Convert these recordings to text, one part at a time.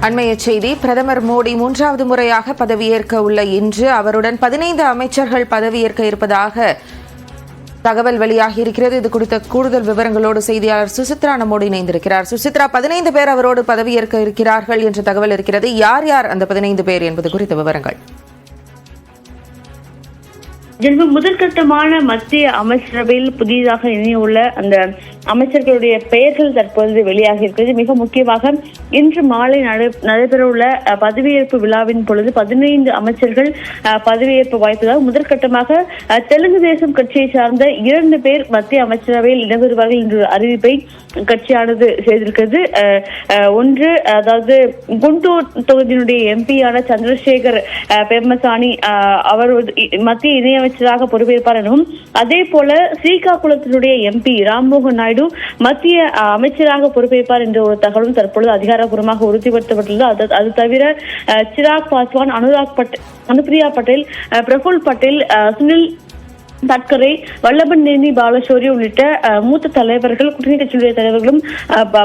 அண்மைய செய்தி. பிரதமர் மோடி 3வது முறையாக பதவியேற்க உள்ள இன்று அவருடன் 15 அமைச்சர்கள் பதவியேற்க இருப்பதாக தகவல் வெளியாகி இருக்கிறது. இது குறித்த கூடுதல் விவரங்களோடு செய்தியாளர் சுசித்ரா நம்மோடு இணைந்திருக்கிறார். சுசித்ரா, 15 பேர் அவரோடு பதவியேற்க இருக்கிறார்கள் என்ற தகவல் இருக்கிறது. யார் யார் அந்த 15 பேர் என்பது குறித்த விவரங்கள்? முதற்கட்டமான மத்திய அமைச்சரவையில் புதிதாக இணையுள்ள அந்த அமைச்சர்களுடைய பெயர்கள் தற்போது வெளியாகி இருக்கிறது. மிக முக்கியமாக இன்று மாலை நடைபெறவுள்ள பதவியேற்பு விழாவின் பொழுது 15 அமைச்சர்கள் பதவியேற்பு வாய்ப்பதாக முதற்கட்டமாக தெலுங்கு தேசம் கட்சியை சார்ந்த 2 பேர் மத்திய அமைச்சரவையில் இடம்பெறுவார்கள் என்ற அறிவிப்பை கட்சியானது செய்திருக்கிறது. ஒன்று, அதாவது குண்டூர் தொகுதியினுடைய எம்பியான சந்திரசேகர் பெம்மசானி அவர் மத்திய இணையமைச்சராக பொறுப்பேற்பார் எனவும், அதே போல ஸ்ரீகாகுளத்தினுடைய எம்பி ராம்மோகன் நாயுடு மத்திய அமைச்சராக பொறுப்பேற்பார் என்ற ஒரு தகவலும் தற்பொழுது அதிகாரப்பூர்வமாக உறுதிப்படுத்தப்பட்டுள்ளது. அது தவிர சிராக் பாஸ்வான், அனுப்பிரியா பட்டேல், பிரபுல் பட்டேல், சுனில் தட்கரே, வல்லபன் நேனி பாலசோரி உள்ளிட்ட மூத்த தலைவர்கள், கூட்டணி கட்சியுடைய தலைவர்களும்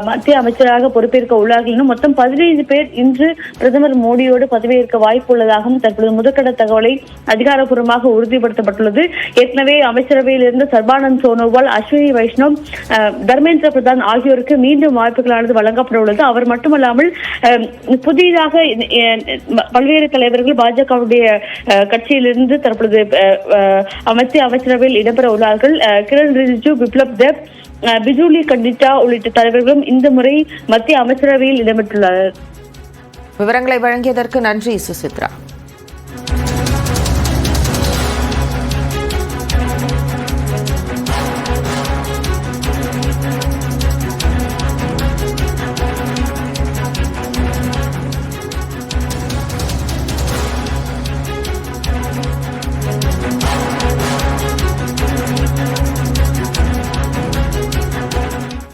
மத்திய அமைச்சராக பொறுப்பேற்க உள்ளார்கள் எனும் மொத்தம் 15 பேர் இன்று பிரதமர் மோடியோடு பதவியேற்க வாய்ப்பு உள்ளதாகவும் தற்போது முதற்கட்ட தகவலை அதிகாரப்பூர்வமாக உறுதிப்படுத்தப்பட்டுள்ளது. ஏற்கனவே அமைச்சரவையில் இருந்து சர்பானந்த் சோனோவால், அஸ்வினி வைஷ்ணவ், தர்மேந்திர பிரதான் ஆகியோருக்கு மீண்டும் வாய்ப்புகளானது வழங்கப்பட உள்ளது. அவர் மட்டுமல்லாமல் புதிதாக பல்வேறு தலைவர்கள் பாஜகவுடைய கட்சியிலிருந்து தற்பொழுது மத்திய அமைச்சரவையில் இடம்பெற உள்ளார்கள். கிரண் ரிஜிஜு, பிப்ளப் தேப், பிஜூலி கண்டிட்டா உள்ளிட்ட தலைவர்களும் இந்த முறை மத்திய அமைச்சரவையில் இடம்பெற்றுள்ளனர். விவரங்களை வழங்கியதற்கு நன்றி சுசித்ரா.